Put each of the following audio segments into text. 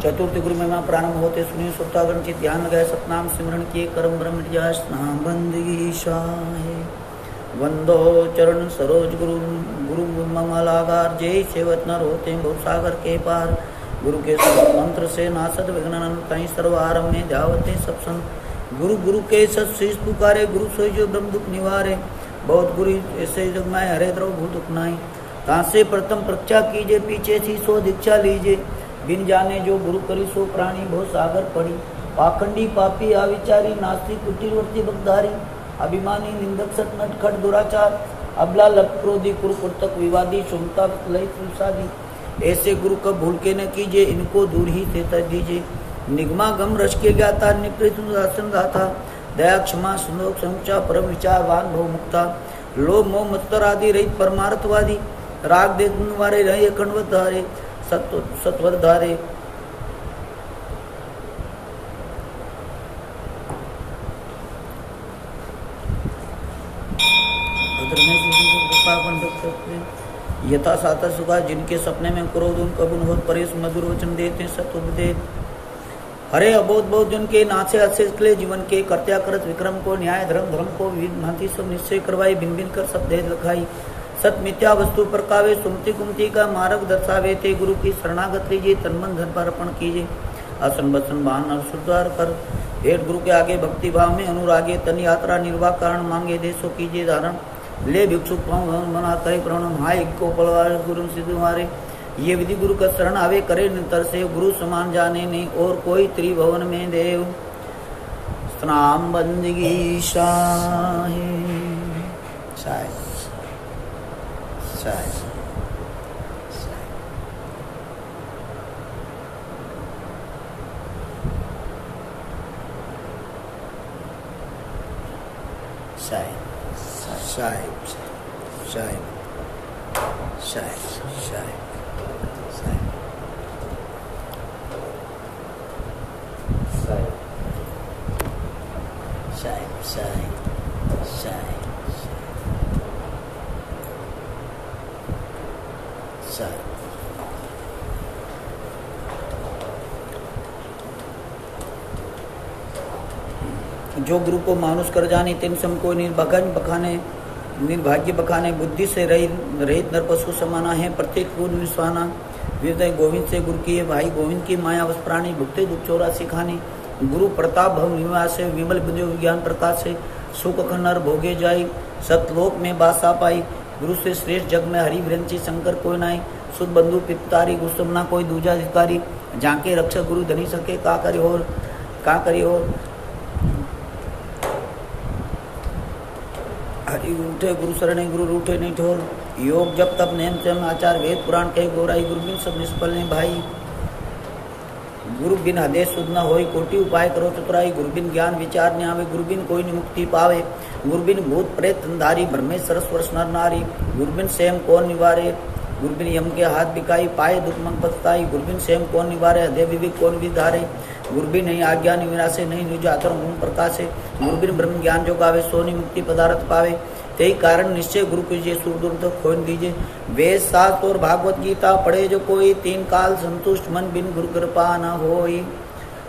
चतुर्थ गुरु महिमा प्रारंभ होते सुनिए सुतागण चित ध्यान लगाए सतनाम सिमरण किए कर्म ब्रह्म जाय स्नाम बंदगी शाहे वंदो चरण सरोज गुरु गुरु मंगलागार जय सेवत नर होते बहुत सागर के पार गुरु के मंत्र से नासद विघ्न तई सर्व आरंभ में ध्यावते सब संत गुरु गुरु के सत शीश पुकारे गुरु सोई जो ब्रह्म दुख निवारे बहुत गुरु ऐसे जग माए हरे द्रव भूल दुख नाई कहाँ से प्रथम प्रक्षा कीजिए पीछे थी सो दीक्षा लीजिए बिन जाने जो गुरु करी सो प्राणी भो सागर पड़ी पाखंडी पापी अविचारी नास्तिक कुटिरवर्ती बगधारी अभिमानी निंदक सत नट खट दुराचार अबला लप क्रोधी कुरुपुरतक विवादी सुमता लय तुलसादी ऐसे गुरु कब भूल के न कीजिए इनको दूर ही से तज दीजिए निगमा गम रस के ज्ञाता निपृत दाता दया क्षमा संदोख संचा परम विचारवान भव मुक्ता लोभ मोह मत्तर आदि रहित परमार्थवादी राग देने वाले रहे अखंडवत धारे सत्वर धारे यथा साता सुखा जिनके सपने में क्रोध उन कबुन होत परेश मधुर वचन देते सत्य उपदेश हरे अबोध बोध जिनके नाचे अच्छे निकले जीवन के कर्त्या करत विक्रम को न्याय धर्म धर्म को विविध भांति सब निश्चय करवाई भिन्न भिन्न कर सब भेद लखाई सत मिथ्या वस्तु पर कावे सुमति कुमति का मार्ग दर्शावे थे गुरु की शरणागत लीजिए तन मन धन पर अर्पण कीजिए आसन बसन बान और सुधार कर हेठ गुरु के आगे भक्ति भाव में अनुरागे तन यात्रा निर्वाह कारण मांगे देशो कीजिए धारण ले भिक्षुक मना करे प्रणम हाय को पलवार गुरु सिद्ध मारे ये विधि गुरु का शरण आवे करे नितर से गुरु समान जाने नहीं और कोई त्रिभुवन में देव स्नाम बंदगी शाहे शाय शाय शाय शाय शाय शाय शाय जो गुरु को मानुष कर जाने तिन सम को निर्भाग्य बखाने बुद्धि से रहित नरपशु समाना है प्रत्येक गुण विश्वाना हृदय गोविंद से गुरु की भाई गोविंद की माया वश प्राणी भुगते दुख चोरा सिखाने गुरु प्रताप भव निवास से विमल बुद्धि विज्ञान प्रकाश से सुख खंडर भोगे जाई सतलोक में बासा पाई गुरु से श्रेष्ठ जग में हरि विरंची शंकर कोई नाई सुध बंधु पिपतारी गुस्समना कोई दूजा अधिकारी जाके रक्षक गुरु धनी सके का करी और हरि उठे गुरु शरणे गुरु रूठे नहीं ठोर योग जब तब नेम से आचार वेद पुराण कहे गोराई गुरु बिन सब निष्फल ने भाई गुरु बिन आदेश सुध न होई कोटि उपाय करो चतुराई गुरु बिन ज्ञान विचार न आवे गुरु बिन कोई मुक्ति पावे गुरु बिन भूत प्रेत अंधारी ब्रह्मे सरस्वर नर नारी गुरु बिन स्वयं कौन निवारे गुरु बिन यम के हाथ बिकाई पाए दुख मंग पछताई गुरु बिन स्वयं कौन निवारे हृदय विवेक कौन विधारे गुरु बिन नहीं आज्ञा निविनाशे नहीं निजातर ओम प्रकाशे गुरु बिन ब्रह्म ज्ञान जो गावे सोनी मुक्ति पदार्थ पावे ते कारण निश्चय गुरु कीजिए सूरदूर तो खोन दीजिए वेद शास्त्र और भागवत गीता पढ़े जो कोई तीन काल संतुष्ट मन बिन गुरु कृपा न होई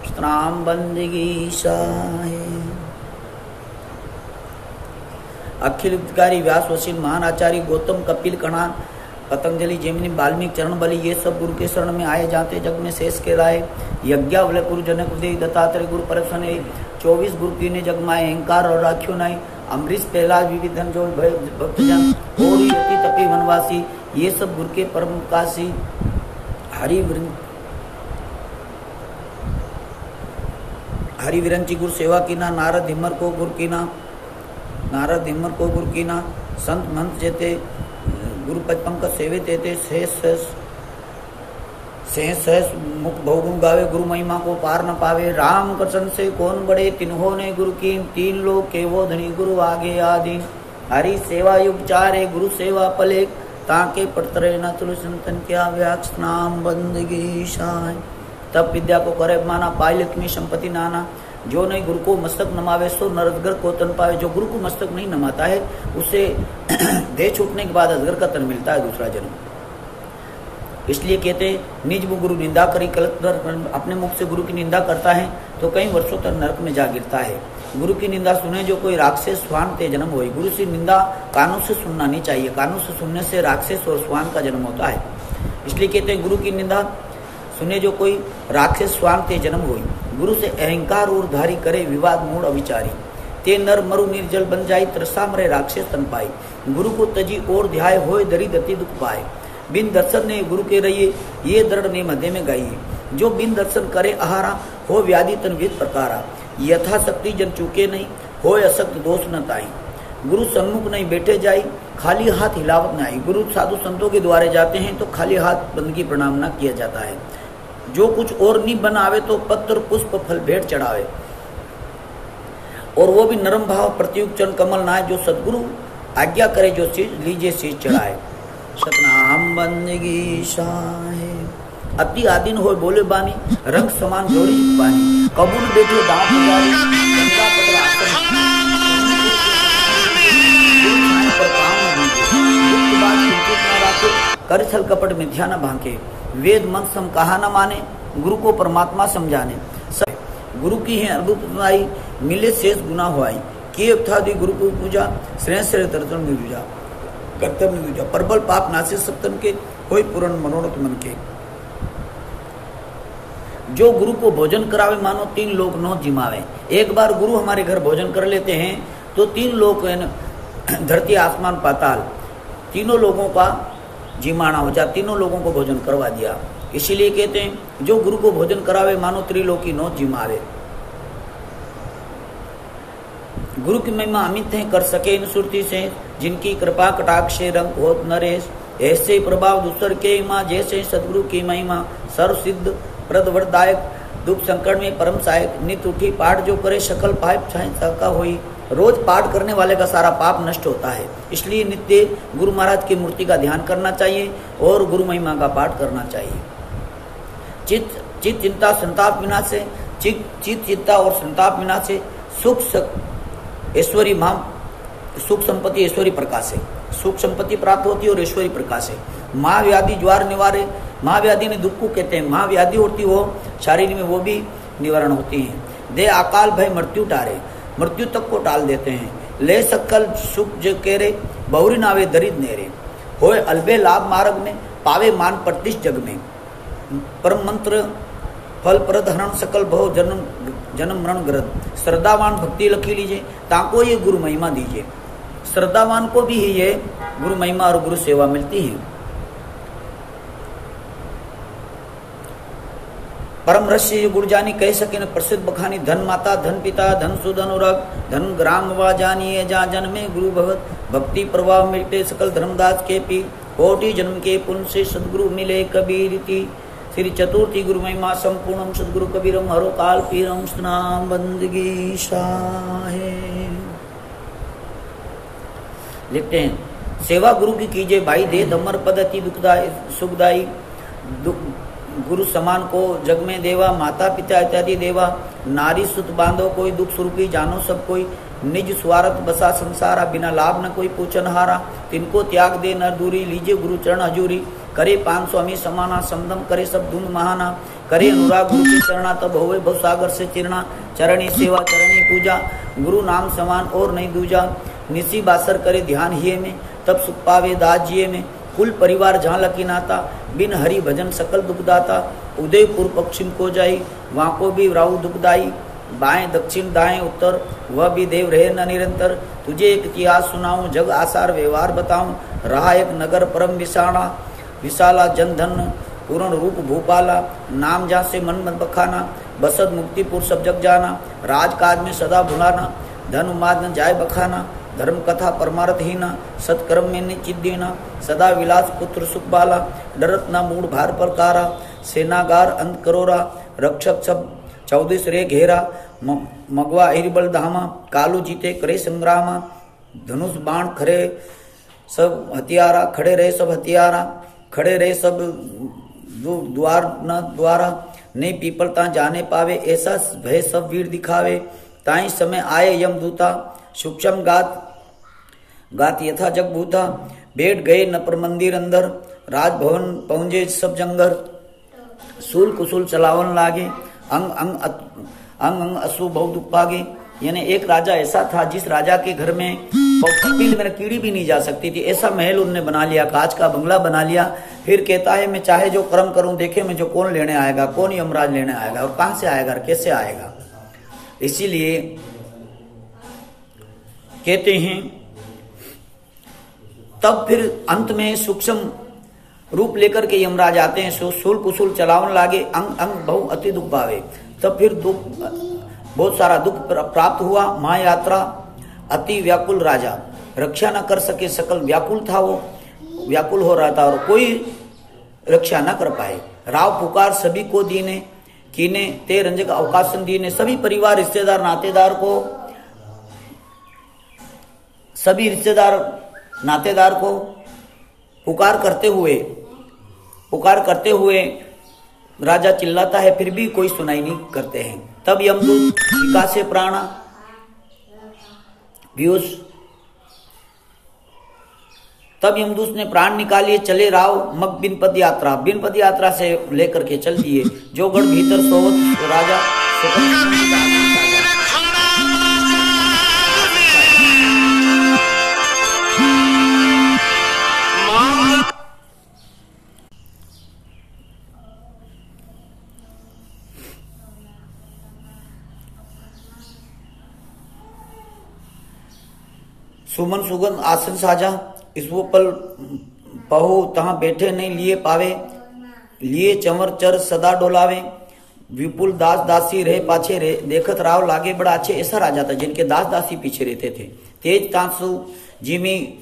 स्नाम बंदगी शाहे अखिल हितकारी व्यास वसील महान आचार्य गौतम कपिल कणान पतंजलि जैमिनी वाल्मीकि चरण बलि ये सब गुरु के शरण में आए जाते जग में शेष के राय यज्ञावल गुरु जनक उदय दत्तात्रेय गुरु परसन 24 गुरु कीने जग माए अहंकार और राख्यो नाई अमरीश प्रहलाद विविधन जो भक्तजन और यति तपी वनवासी ये सब गुरु के परम काशी हरि विरंची गुरु सेवा कीना नारद हिम्मर को गुरु कीना संत मंत जेते गुरु पंकज सेवे देते सहस मुख भौगुण गावे गुरु महिमा को पार न पावे राम कृष्ण से कौन बड़े तिन्हों ने गुरु की तीन लोग के वो धनी गुरु आगे आदि हरि सेवा युग चारे गुरु सेवा पले ताके पड़तरे न तुल संतन क्या व्यास नाम बंदगी शाय तब विद्या को करे माना पाई लक्ष्मी संपत्ति नाना जो नहीं गुरु को मस्तक नमावे सो नरदगर को तन पावे जो गुरु को मस्तक नहीं नमाता है उसे देह छूटने के बाद अजगर का तन मिलता है दूसरा जन्म इसलिए कहते हैं निज गुरु निंदा करी कलत, अपने मुख से गुरु की निंदा करता है तो कई वर्षों तक नरक में जा गिरता है। गुरु की निंदा सुने जो कोई राक्षस स्वान ते जन्म होई। गुरु की निंदा कानों से सुनना नहीं चाहिए, कानों से सुनने से राक्षस और स्वान का जन्म होता है। इसलिए कहते हैं गुरु की निंदा सुने जो कोई राक्षस स्वान ते जन्म होई। गुरु से अहंकार और धारी करे विवाद मूड अविचारी, ते नर मरु निर्जल बन जाई त्रसा मरे राक्षस तन पाई। गुरु को तजी और ध्याय होए दरी दति दुख पाए। बिन दर्शन ने गुरु के रहिए ये दृढ़ ने मध्य में गाइए। जो बिन दर्शन करे आहारा हो व्याधि तन विद प्रकारा। यथा शक्ति जन चूके नहीं होए असक्त दोष न ताई। गुरु सम्मुख नहीं बैठे जाई खाली हाथ हिलावत न आई। गुरु साधु संतों के द्वारे जाते हैं तो खाली हाथ बंदगी प्रणाम न किया जाता है। जो कुछ और नहीं बनावे तो पत्र पुष्प फल भेंट चढ़ावे, और वो भी नरम भाव प्रत्युग चरण कमल नाय। जो सदगुरु आज्ञा करे जो चीज लीजिए शीश चढ़ाए। सतनाम बंदगी शाहे अति आदिन हो बोले बानी रंग समान जोड़ी पानी। कबूल बैठे दांत पुजारी गंगा पत्र आसन पर काम गुप्त बात चिंतित न राखे कर छल कपट मिथ्या न भांके। वेद मंत्र सम कहा न माने गुरु को परमात्मा समझाने। गुरु की है अद्भुतताई मिले शेष गुना हुआई। किए था दी गुरु को पूजा श्रेष्ठ श्रेष्ठ दर्शन में दूजा कर्तव्य में दूजा। प्रबल पाप नासे सप्तन के कोई पूर्ण मनोरथ मन के। जो गुरु को भोजन करावे मानो 3 लोग नौ जिमावे। एक बार गुरु हमारे घर भोजन कर लेते हैं तो 3 लोग धरती आसमान पाताल तीनों लोगों का जिमाना हो जाए, तीनों लोगों को भोजन करवा दिया। इसीलिए कहते हैं जो गुरु को भोजन करावे मानो त्रिलोकी नौ जिमावे। गुरु की महिमा अमित है कर सके इन सुरती से। जिनकी कृपा कटाक्ष से रंग होत नरेश। ऐसे प्रभाव दूसर के माँ जैसे सदगुरु की महिमा। सर्व सिद्ध प्रदवरदायक दुख संकट में परम सहायक। नित्य उठी पाठ जो करे सकल पाप का होई। रोज पाठ करने वाले का सारा पाप नष्ट होता है। इसलिए नित्य गुरु महाराज की मूर्ति का ध्यान करना चाहिए और गुरु महिमा का पाठ करना चाहिए। चित चिंता संताप विनाश से चित चिंता और संताप विनाश से सुख ऐश्वर्य सुख संपत्ति ऐश्वर्य प्रकाश है। सुख संपत्ति प्राप्त होती है और ऐश्वर्य प्रकाश है। महाव्याधि ज्वार निवारे। महाव्याधि ने दुख को कहते हैं। महाव्याधि होती हो शरीर में वो भी निवारण होती है। दे अकाल भय मृत्यु टारे। मृत्यु तक को टाल देते हैं। ले सकल सुख जो केरे बहुरी नावे दरिद नेरे। होए अलबे लाभ मार्ग में पावे मान प्रतिष्ठ जग में। परम मंत्र फल प्रद हरण सकल भव जन्म मरण ग्रद। श्रद्धावान भक्ति लखी लीजिए ताको ये गुरु महिमा दीजिए। श्रद्धावान को भी ये गुरु महिमा और गुरु सेवा मिलती है। परम रस्य गुरु जानी कह सके न प्रसिद्ध बखानी। धन माता धन पिता धन सुधन अनुराग धन ग्राम वा जानिए जा जन में गुरु भगत। भक्ति प्रभाव मिलते सकल धर्मदास के पी। कोटि जन्म के पुण्य से सदगुरु मिले कबीर की। श्री चतुर्थी गुरु महिमा संपूर्णम सदगुरु कबीरम हरो काल पीरम स्नाम बंदगी शाहे। लिखते हैं सेवा गुरु की कीजिए भाई दे अमर पद अति दुखदाई सुखदाई। गुरु समान को जग में देवा माता पिता इत्यादि देवा। नारी सुत बांधो कोई दुख स्वरूपी जानो सब कोई। निज स्वार्थ बसा संसारा बिना लाभ न कोई पूछन हारा। तिनको त्याग दे नर दूरी लीजिए गुरु चरण हजूरी। करे 500 अमी समाना समदम करे सब धुन महाना। करे अनुराग गुरु की चरणा तब होवे भव सागर से चिरना। चरणी सेवा चरणी पूजा गुरु नाम समान और नहीं दूजा। निसी बासर करे ध्यान हिये में तब सुख पावे दास जिये में। कुल परिवार जहाँ लकी नाता बिन हरि भजन सकल दुखदाता। उदयपुर पश्चिम को जाई वहाँ को भी राहु दुखदाई। बाएं दक्षिण दाएं उत्तर वह भी देव रहे न निरंतर। तुझे एक इतिहास सुनाऊं जग आसार व्यवहार बताऊं। रहा एक नगर परम विशाणा विशाला जन धन पूर्ण रूप भूपाला। नाम जहाँ से मन मत बखाना बसद मुक्तिपुर सब जग जाना। राजकाज में सदा भुलाना धन उमाद न जाय बखाना। धर्म कथा परमार्थ हीना सत्कर्म में निचित देना। सदा विलास पुत्र सुख बाला डरत न मूड भार पर कारा। सेनागार अंत करोरा रक्षक सब 14 रे घेरा। मगवा हिरबल धामा कालू जीते करे संग्रामा। धनुष बाण खड़े सब हथियारा खड़े रहे सब हथियारा। खड़े रहे सब द्वार न द्वारा। ने पीपल ता जाने पावे ऐसा भय सब वीर दिखावे। ताई समय आए यम दूता सूक्ष्म गात यथा जग भूता। बैठ गए नपर मंदिर अंदर, राजभवन पहुंचे सब जंगर, सूल कुसूल चलावन लागे, अंग अंग अंग असु बहुत दुख पागे। यानी एक राजा ऐसा था जिस राजा के घर में मेरा कीड़ी भी नहीं जा सकती थी, ऐसा महल उनने बना लिया, कांच का बंगला बना लिया। फिर कहता है मैं चाहे जो कर्म करूं, देखे मुझे कौन लेने आएगा, कौन यमराज लेने आएगा और कहां से आएगा और कैसे आएगा। इसीलिए कहते हैं तब फिर अंत में सूक्ष्म रूप लेकर के यमराज आते हैं, सूल कुसूल चलावन लागे, अंग अंग बहु अति दुख पावे। तब फिर दुख, बहुत सारा दुख प्राप्त हुआ। महायात्रा अति व्याकुल राजा, रक्षा न कर सके, सकल व्याकुल था, वो व्याकुल हो रहा था और कोई रक्षा न कर पाए। राव पुकार सभी को दीने कीने, ते रंजक अवकाशन दीने, सभी परिवार रिश्तेदार नातेदार को, सभी रिश्तेदार नातेदार को पुकार करते हुए राजा चिल्लाता है, फिर भी कोई सुनाई नहीं करते हैं। तब यमदूत विकासे प्राणा पीयूष, तब यमदूत ने प्राण निकालिए, चले राव मग बिनपद यात्रा, बिनपद यात्रा से लेकर के चल दिए। जो गढ़ भीतर सोवत राजा सुमन सुगंध आसन साजा, इस वो पल पहु तहां बैठे नहीं लिए पावे, लिए चंवर चर सदा डोलावे। विपुल दास दासी रहे पाछे रे, देखत राव लागे बड़ा अच्छे। ऐसा राजा था जिनके दास दासी पीछे रहते थे। तेज तांसु जिमी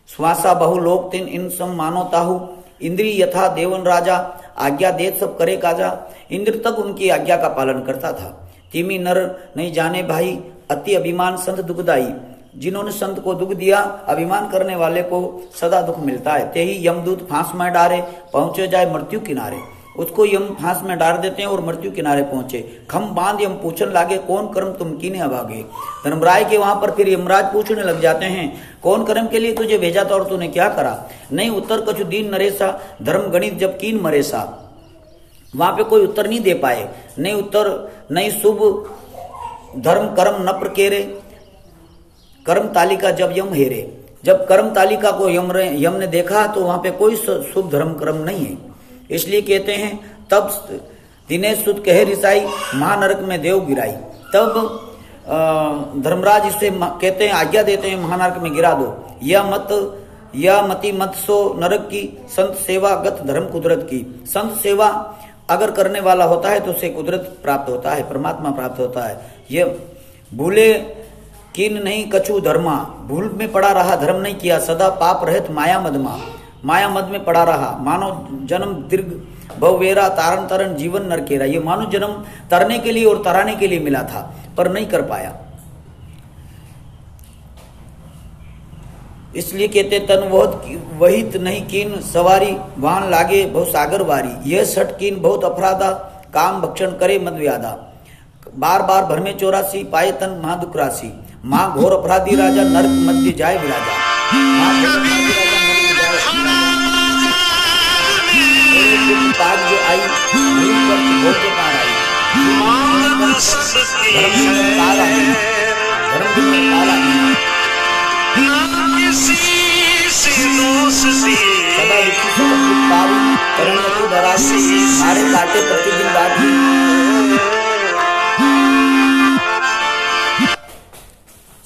श्वासा बहु लोक तिन इन सम मानो ताहु, इंद्री यथा देवन राजा, आज्ञा देत सब करे काजा। इंद्र तक उनकी आज्ञा का पालन करता था। तिमी नर नहीं जाने भाई, अति अभिमान संत दुखदाई, जिन्होंने संत को दुख दिया, अभिमान करने वाले को सदा दुख मिलता है। ते ही यमदूत फांस में डारे, पहुंचे जाए मृत्यु किनारे। उसको यम फांस में डाल देते हैं और मृत्यु किनारे पहुंचे। खम बांध यम पूछन लागे, कौन कर्म तुम कीने अभागे। धर्मराय के वहां पर फिर यमराज पूछने लग जाते हैं, कौन कर्म के लिए तुझे भेजा था और तूने क्या करा। नहीं उत्तर कछु दीन नरेसा, धर्म गणित जब कीन मरेसा। वहां पे कोई उत्तर नहीं दे पाए, नहीं उत्तर, नहीं शुभ धर्म कर्म न प्रकेरे। कर्म तालिका जब यम हेरे, जब कर्म तालिका को यम ने देखा तो वहां पे कोई शुभ धर्म कर्म नहीं है। इसलिए कहते हैं तब दिनेश सुत कहे रिसाई, महानरक में देव गिराई। तब धर्मराज इससे कहते हैं, आज्ञा देते हैं महानरक में गिरा दो। यह मति मत सो नरक की, संत सेवा गत धर्म कुदरत की। संत सेवा अगर करने वाला होता है तो उसे कुदरत प्राप्त होता है, परमात्मा प्राप्त होता है। ये भूले किन नहीं कछु धर्मा, भूल में पड़ा रहा धर्म नहीं किया। सदा पाप रहित माया मदमा, माया मद में पड़ा रहा। मानव जन्म दीर्घ भववेरा, तारण तरन जीवन नरकेरा। ये मानव जन्म तरने के लिए और तराने के लिए मिला था पर नहीं कर पाया। इसलिए कहते तन वहित नहीं कीन सवारी, वाहन लागे बहु सागर वारी। यह सठ कीन बहुत अपराधा, काम भक्षण करे मद व्याधा। बार बार भर में 84 पाए तन महादुख राशि। माँ घोर अपराधी राजा, नरक मध्य जाए विराजा। पाग जो आई मारे काटे प्रतिदिन बाकी।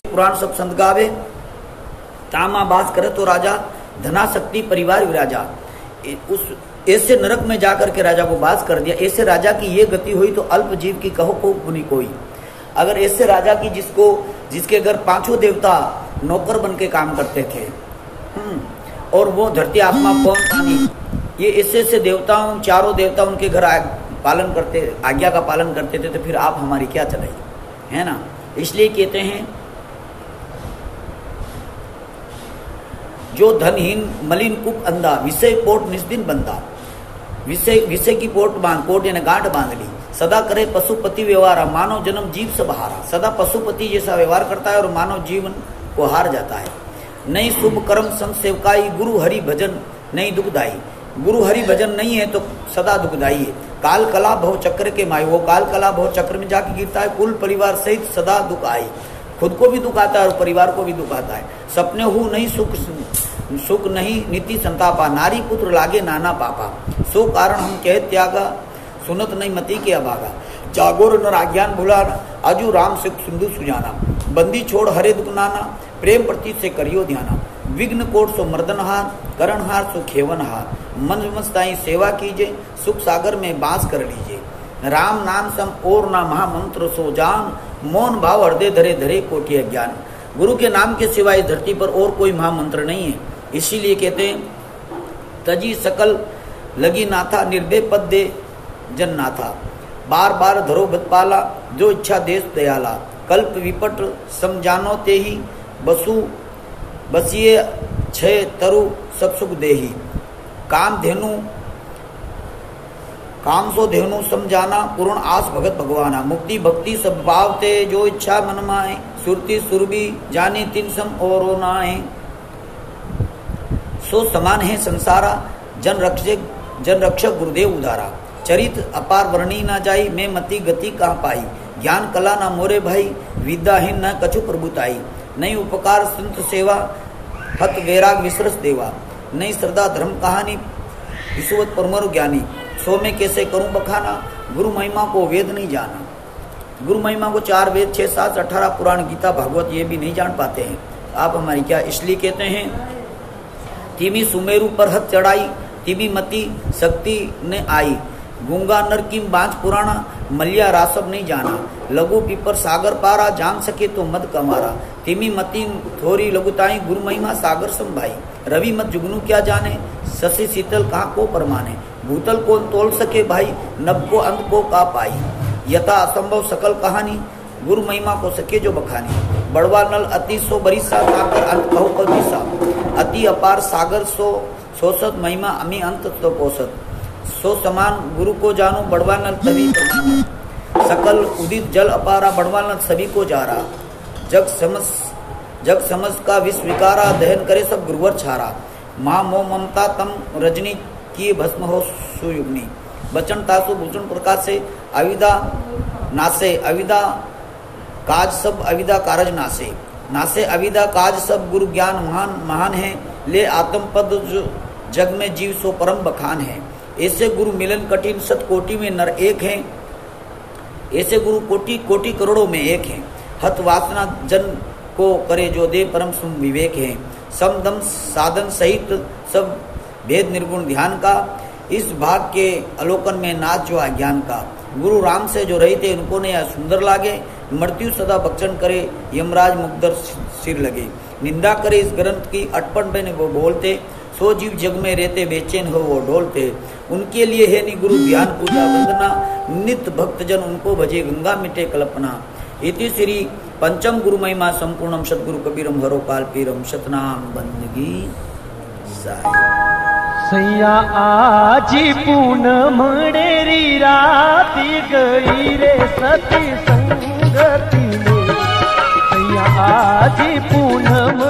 पुराण सब संत गावे, तामा बास करे तो राजा, धना शक्ति परिवार विराजा। उस ऐसे नरक में जाकर के राजा को बास कर दिया। ऐसे राजा की ये गति हुई तो अल्प जीव की कहो को पुनि कोई। अगर ऐसे राजा की जिसके घर 5 देवता नौकर बन के काम करते थे और वो धरती आत्मा पवन पानी, ये ऐसे देवताओं, 4 देवता उनके घर पालन करते, आज्ञा का पालन करते थे, तो फिर आप हमारी क्या चलाई, है ना। इसलिए कहते हैं जो धनहीन मलिन कुप अंधा, विषय पोट निस्दिन बंदा। विषय की पोट यानी गांठ बांध ली। सदा करे पशुपति व्यवहार, मानव जन्म जीव सब हारा। सदा पशुपति जैसा व्यवहार करता है और मानव जीवन को हार जाता है। नहीं शुभ कर्म संग सेवकाई, गुरु हरि भजन नहीं दुखदाई। गुरु हरि भजन नहीं है तो सदा दुखदाई है। काल कला भव चक्र के माई, वो काल कला भव चक्र में जाके गिरता है, कुल परिवार सहित सदा दुख आई। खुद को भी दुख आता है और परिवार को भी दुख आता है। सपने हु नहीं सुख नहीं नीति संतापा, नारी पुत्र लागे नाना पापा। सो कारण हम कह त्यागा, सुनत नहीं मति के अभागा। जागोर नर आज्ञान भुलाना, आजू राम से सिंधु सुजाना। बंदी छोड़ हरे दुख नाना, प्रेम प्रति से करियो ध्याना। विघ्न कोट सो मर्दनहार, करणहार सो खेवनहार। मन मस्ताई सेवा कीजिए, सुख सागर में बास कर लीजिए। राम नाम सम और ना महामंत्र सो जान, मौन भाव हृदय धरे धरे कोटि ज्ञान। गुरु के नाम के सिवाय धरती पर और कोई महामंत्र नहीं है। इसीलिए कहते हैं तजी सकल लगी नाथा, निर्भय पद दे जन नाथा। बार बार धरो बतपाला, जो इच्छा देश दयाला। कल्प विपट समझानो ते ही, बसु बसिए छे तरु सब सुख देही। काम धेनु काम सो धेनु समझाना, पूर्ण आस भगत भगवाना। मुक्ति भक्ति सब भाव ते, जो इच्छा मन माए। सुरती सुरभि जाने तिन सम और नाए। सो समान है संसारा, जन रक्षक गुरुदेव उदारा। चरित अपार वर्णी ना जाई, मैं मति गति कहाँ पाई। ज्ञान कला ना मोरे भाई, विद्याहीन न कछु प्रभुताई। नहीं उपकार संत सेवा, हत वैराग विसरस देवा। नहीं श्रद्धा धर्म कहानी, विश्वत परमरु ज्ञानी। सो में कैसे करूं बखाना, गुरु महिमा को वेद नहीं जाना। गुरु महिमा को 4 वेद 6 7 18 पुराण गीता भागवत ये भी नहीं जान पाते हैं। आप हमारी क्या इसलिए कहते हैं तिमी सुमेरु पर हथ चढ़ाई, तिमी मति शक्ति ने आई। गूंगा नर की बांझ पुराना, मलिया रासब नहीं जाना। लघु पीपर सागर पारा, जान सके तो मद कमारा। तिमी मति थोरी लघुताई, गुरु महिमा सागर संभाई। रवि मत जुगनू क्या जाने, शशि शीतल कहाँ को परमाने। भूतल को तोल सके भाई, नभ को अंत को का पाई। यथा असंभव सकल कहानी, गुरु महिमा को सके जो बखानी। बड़वा नल अति सो बरिसा, सागर अंत कहो कबिसा। अति अपार सागर सो सोसत, महिमा अमी अंत तो पोसत। सो समान गुरु को जानो, बड़वा नल तभी सकल उदित जल अपारा। बड़वा नल सभी को जा रहा, जग समझ का विश्व विकारा। दहन करे सब गुरुवर छारा, माँ मोह ममता तम रजनी की भस्म हो सुयुग्नि। बचन तासु भूषण प्रकाश से, अविदा नासे अविदा काज सब, अविदा कारज नासे। नासे अविदा काज सब, गुरु ज्ञान महान महान है। ले आत्म पद जो जग में जीव सो परम बखान है। ऐसे गुरु मिलन कठिन, सत कोटि में नर एक है। ऐसे गुरु कोटि कोटि करोड़ों में एक है। हत वासना जन को करे जो दे, परम सुम विवेक है। समदम साधन सहित सब भेद निर्गुण ध्यान का। इस भाग के अलोकन में नाच जो अज्ञान का। गुरु राम से जो रही थे उनको ने यह सुंदर लागे। मृत्यु सदा भक्षण करे, यमराज मुकदर सिर लगे। निंदा करे इस ग्रंथ की, अटपट में वो बोलते। सो जीव जग में रहते, बेचैन हो वो डोलते। उनके लिए है नि गुरु ध्यान पूजा वंदना। नित्य भक्तजन उनको भजे, गंगा मिटे कल्पना। इति श्री पंचम गुरु महिमा संपूर्णम सदगुरु कबीरम हरो काल पीरम सतनाम बंदगी सैया आजी पूनम डेरी राती गई रे सती संगती में। सैया आजी पूनम